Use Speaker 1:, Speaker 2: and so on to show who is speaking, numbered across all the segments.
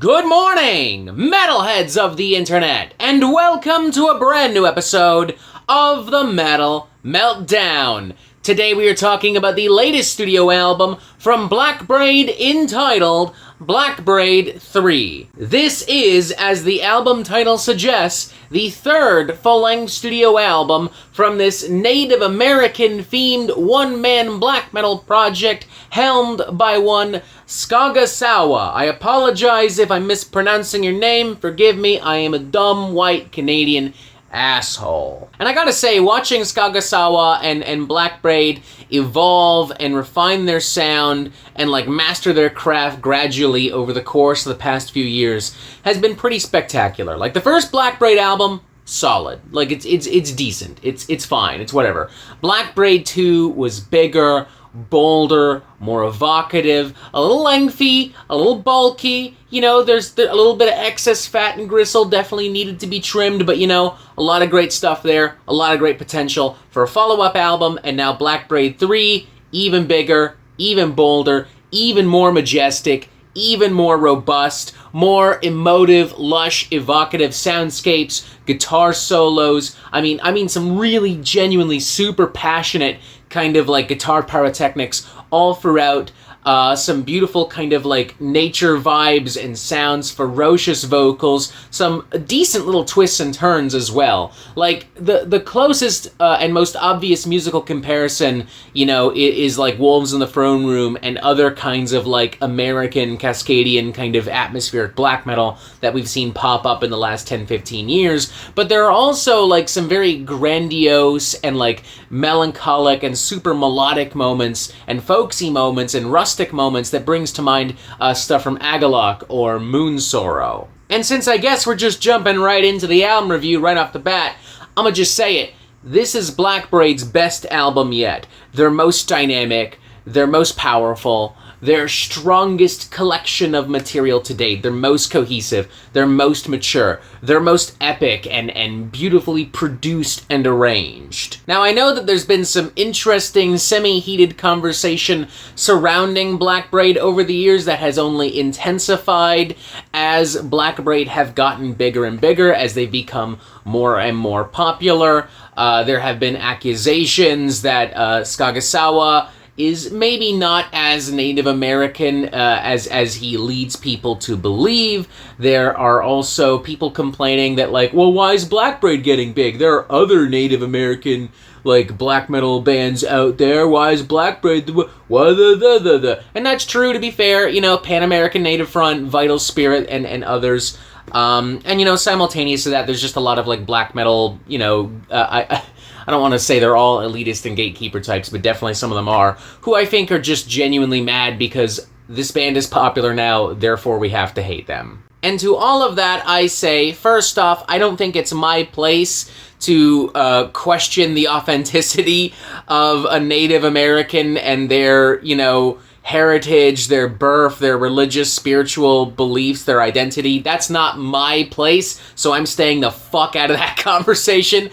Speaker 1: Good morning, metalheads of the internet, and welcome to a brand new episode of the Metal Meltdown. Today we are talking about the latest studio album from Blackbraid entitled Blackbraid III. This is, as the album title suggests, the third full-length studio album from this Native American-themed one-man black metal project helmed by one Skagasawa. I apologize if I'm mispronouncing your name. Forgive me, I am a dumb white Canadian asshole. And I gotta say, watching Skagasawa and Blackbraid evolve and refine their sound and master their craft gradually over the course of the past few years has been pretty spectacular. Like the first Blackbraid album, solid. It's decent. It's fine. It's whatever. Blackbraid 2 was bigger, bolder, more evocative, a little lengthy, a little bulky. There's a little bit of excess fat and gristle definitely needed to be trimmed, but a lot of great stuff there, a lot of great potential for a follow-up album, and now Blackbraid 3, even bigger, even bolder, even more majestic, even more robust, more emotive, lush, evocative soundscapes, guitar solos. I mean some really genuinely super passionate kind of guitar pyrotechnics all throughout. Some beautiful kind of nature vibes and sounds, ferocious vocals, some decent little twists and turns as well. The closest and most obvious musical comparison, is Wolves in the Throne Room and other kinds of American Cascadian kind of atmospheric black metal that we've seen pop up in the last 10-15 years. But there are also some very grandiose and melancholic and super melodic moments and folksy moments and rustic moments that brings to mind stuff from Agalloch or Moon Sorrow. And since I guess we're just jumping right into the album review right off the bat, I'm gonna just say it. This is Blackbraid's best album yet. Their most dynamic, their most powerful, their strongest collection of material to date, their most cohesive, their most mature, their most epic and beautifully produced and arranged. Now, I know that there's been some interesting semi-heated conversation surrounding Blackbraid over the years that has only intensified as Blackbraid have gotten bigger and bigger, as they've become more and more popular. There have been accusations that Skagasawa is maybe not as Native American as he leads people to believe. There are also people complaining that well, why is Blackbraid getting big? There are other Native American black metal bands out there. Why is Blackbraid the And that's true, to be fair. Pan American Native Front, Vital Spirit, and others. And simultaneous to that, there's just a lot of black metal, I don't want to say they're all elitist and gatekeeper types, but definitely some of them are, who I think are just genuinely mad because this band is popular now, therefore we have to hate them. And to all of that, I say, first off, I don't think it's my place to question the authenticity of a Native American and their, heritage, their birth, their religious, spiritual beliefs, their identity. That's not my place, so I'm staying the fuck out of that conversation.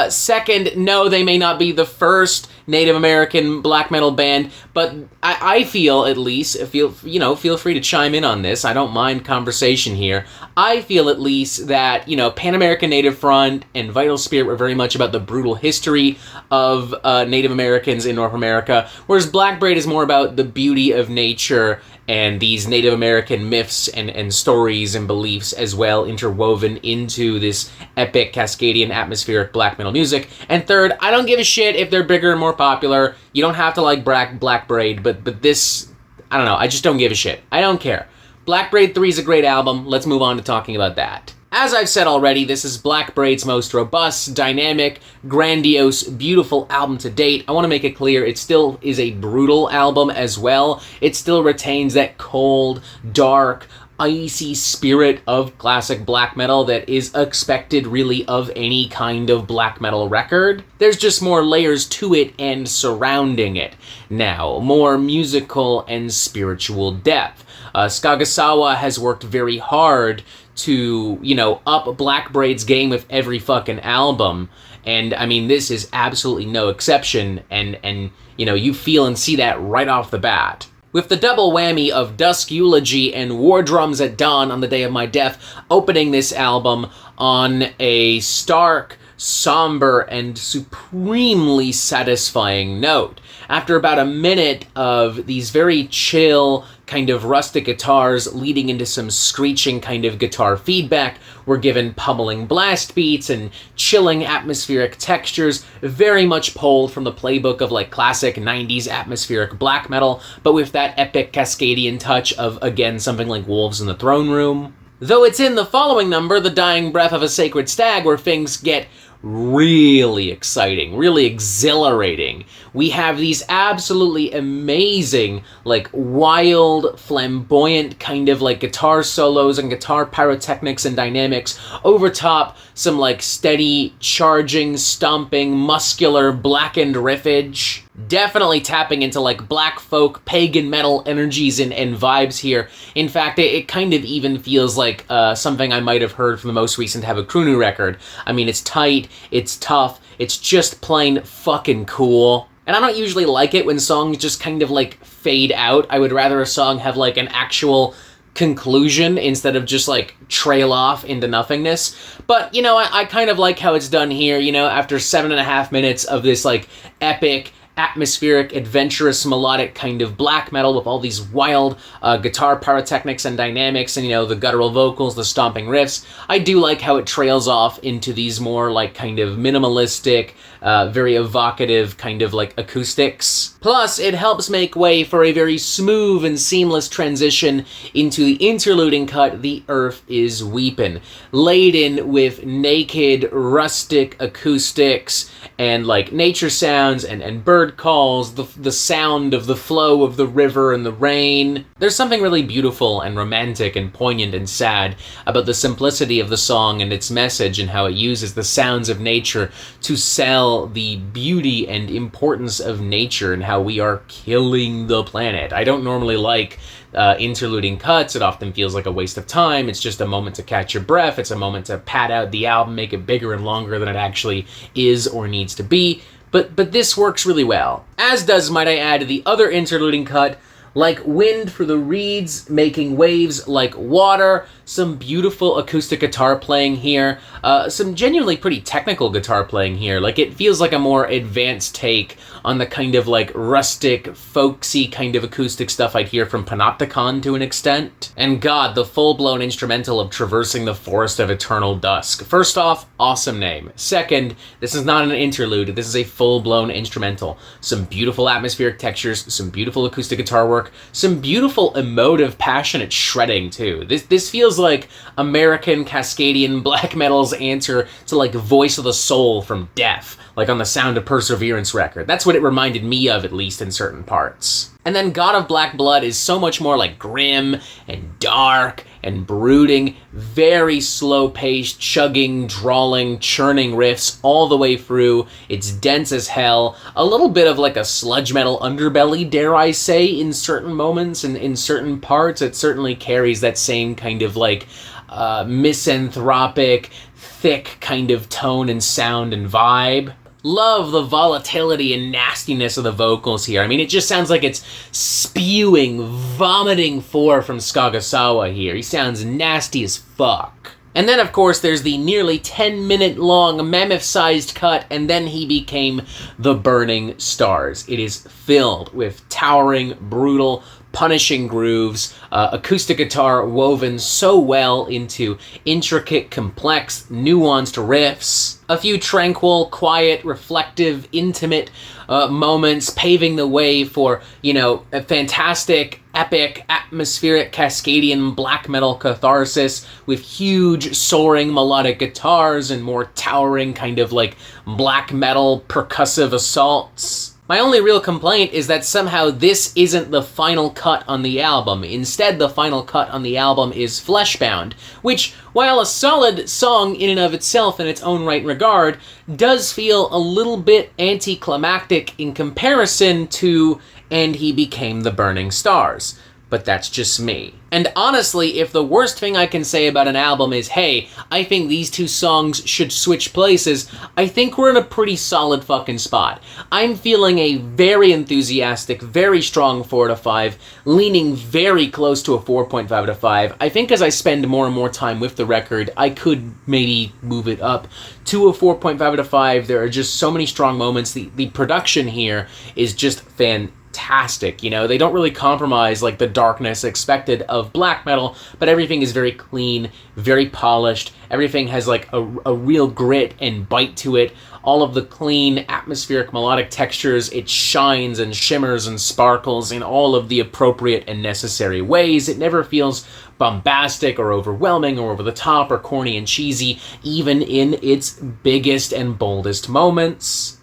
Speaker 1: Second, no, they may not be the first Native American black metal band, but I feel, at least, feel free to chime in on this. I don't mind conversation here. I feel, at least, that, Pan American Native Front and Vital Spirit were very much about the brutal history of Native Americans in North America, whereas Blackbraid is more about the beauty of nature and these Native American myths and stories and beliefs as well interwoven into this epic Cascadian atmospheric black metal music. And third, I don't give a shit if they're bigger and more popular. You don't have to like Blackbraid, but this, I don't know, I just don't give a shit. I don't care. Blackbraid 3 is a great album. Let's move on to talking about that. As I've said already, this is Blackbraid's most robust, dynamic, grandiose, beautiful album to date. I want to make it clear, it still is a brutal album as well. It still retains that cold, dark, icy spirit of classic black metal that is expected really of any kind of black metal record. There's just more layers to it and surrounding it now, more musical and spiritual depth. Skagasawa has worked very hard to, up Blackbraid's game with every fucking album. And, I mean, this is absolutely no exception. And you feel and see that right off the bat. with the double whammy of Dusk Eulogy and War Drums at Dawn on the Day of My Death opening this album on a stark, somber, and supremely satisfying note. After about a minute of these very chill, kind of rustic guitars leading into some screeching kind of guitar feedback, we're given pummeling blast beats and chilling atmospheric textures, very much pulled from the playbook of like classic 90s atmospheric black metal, but with that epic Cascadian touch of, again, something like Wolves in the Throne Room. Though it's in the following number, The Dying Breath of a Sacred Stag, where things get really exciting, really exhilarating. We have these absolutely amazing, like wild, flamboyant kind of like guitar solos and guitar pyrotechnics and dynamics over top some like steady, charging, stomping, muscular, blackened riffage. Definitely tapping into like black folk, pagan metal energies and vibes here. In fact, it kind of even feels like something I might have heard from the most recent Have a Krunu record. I mean, it's tight, it's tough, it's just plain fucking cool. And I don't usually like it when songs just kind of like fade out. I would rather a song have like an actual conclusion instead of just like trail off into nothingness. But, you know, I kind of like how it's done here, you know, after 7.5 minutes of this like epic, atmospheric, adventurous, melodic kind of black metal with all these wild guitar pyrotechnics and dynamics and, you know, the guttural vocals, the stomping riffs. I do like how it trails off into these more like kind of minimalistic, very evocative kind of like acoustics. Plus, it helps make way for a very smooth and seamless transition into the interluding cut, The Earth is Weepin', laden with naked, rustic acoustics and like nature sounds and bird calls, the sound of the flow of the river and the rain. There's something really beautiful and romantic and poignant and sad about the simplicity of the song and its message and how it uses the sounds of nature to sell the beauty and importance of nature and how we are killing the planet. I don't normally like interluding cuts. It often feels like a waste of time. It's just a moment to catch your breath. It's a moment to pad out the album, make it bigger and longer than it actually is or needs to be. But this works really well. As does, might I add, the other interluding cut, Like Wind for the Reeds, Making Waves Like Water, some beautiful acoustic guitar playing here, some genuinely pretty technical guitar playing here. Like, it feels like a more advanced take on the kind of like rustic, folksy kind of acoustic stuff I'd hear from Panopticon to an extent. And God, the full-blown instrumental of Traversing the Forest of Eternal Dusk. First off, awesome name. Second, this is not an interlude, this is a full-blown instrumental. Some beautiful atmospheric textures, some beautiful acoustic guitar work, some beautiful emotive, passionate shredding too. This feels like American Cascadian black metal's answer to like Voice of the Soul from Death, like on the Sound of Perseverance record. That's what it reminded me of, at least in certain parts. And then God of Black Blood is so much more like grim and dark and brooding, very slow-paced, chugging, drawling, churning riffs all the way through. It's dense as hell, a little bit of like a sludge metal underbelly, dare I say, in certain moments and in certain parts. It certainly carries that same kind of like misanthropic, thick kind of tone and sound and vibe. Love the volatility and nastiness of the vocals here. I mean, it just sounds like it's spewing, vomiting from Skagasawa here. He sounds nasty as fuck. And then, of course, there's the nearly 10-minute long, mammoth-sized cut, and then he became the Burning Stars. It is filled with towering, brutal, punishing grooves, acoustic guitar woven so well into intricate, complex, nuanced riffs, a few tranquil, quiet, reflective, intimate moments paving the way for, you know, a fantastic, epic, atmospheric, Cascadian black metal catharsis with huge, soaring melodic guitars and more towering kind of like black metal percussive assaults. My only real complaint is that somehow this isn't the final cut on the album. Instead, the final cut on the album is Fleshbound, which, while a solid song in and of itself in its own right regard, does feel a little bit anticlimactic in comparison to And He Became the Burning Stars. but that's just me. And honestly, if the worst thing I can say about an album is, hey, I think these two songs should switch places, I think we're in a pretty solid fucking spot. I'm feeling a very enthusiastic, very strong 4 out of 5, leaning very close to a 4.5 out of 5. I think as I spend more and more time with the record, I could maybe move it up to a 4.5 out of 5. There are just so many strong moments. The production here is just fantastic. You know, they don't really compromise like the darkness expected of black metal, but everything is very clean, very polished. Everything has like a real grit and bite to it. All of the clean, atmospheric, melodic textures, it shines and shimmers and sparkles in all of the appropriate and necessary ways. It never feels bombastic or overwhelming or over the top or corny and cheesy, even in its biggest and boldest moments.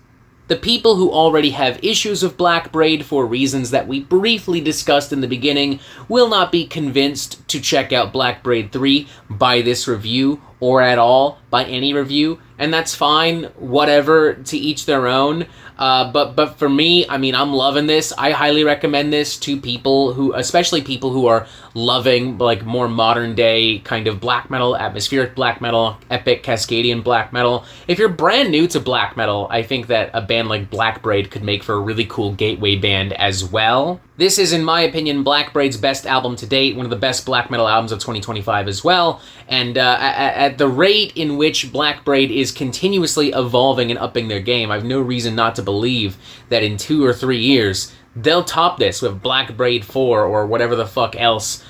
Speaker 1: The people who already have issues with Blackbraid for reasons that we briefly discussed in the beginning will not be convinced to check out Blackbraid III by this review or at all by any review, and that's fine, whatever, to each their own. But for me, I mean, I'm loving this. I highly recommend this to people who, especially people who are loving like more modern day kind of black metal, atmospheric black metal, epic Cascadian black metal. If you're brand new to black metal, I think that a band like Blackbraid could make for a really cool gateway band as well. This is, in my opinion, Blackbraid's best album to date, one of the best black metal albums of 2025 as well, and at the rate in which Blackbraid is continuously evolving and upping their game, I have no reason not to believe that in 2 or 3 years, they'll top this with Blackbraid IV or whatever the fuck else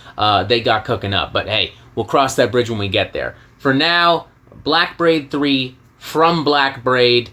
Speaker 1: they got cooking up. But hey, we'll cross that bridge when we get there. For now, Blackbraid III from Blackbraid,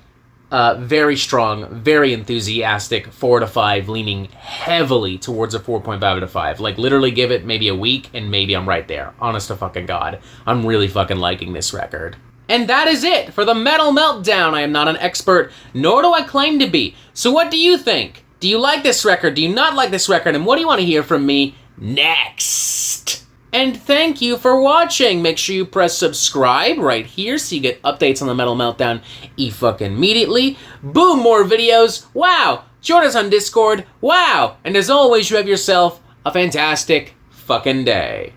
Speaker 1: very strong, very enthusiastic, 4 out of 5, leaning heavily towards a 4.5 out of 5. Like, literally give it maybe a week, and maybe I'm right there. Honest to fucking God. I'm really fucking liking this record. And that is it for the Metal Meltdown. I am not an expert, nor do I claim to be. So what do you think? Do you like this record? Do you not like this record? And what do you want to hear from me next? And thank you for watching. Make sure you press subscribe right here so you get updates on the Metal Meltdown immediately. Boom, more videos. Wow. Join us on Discord. Wow. And as always, you have yourself a fantastic fucking day.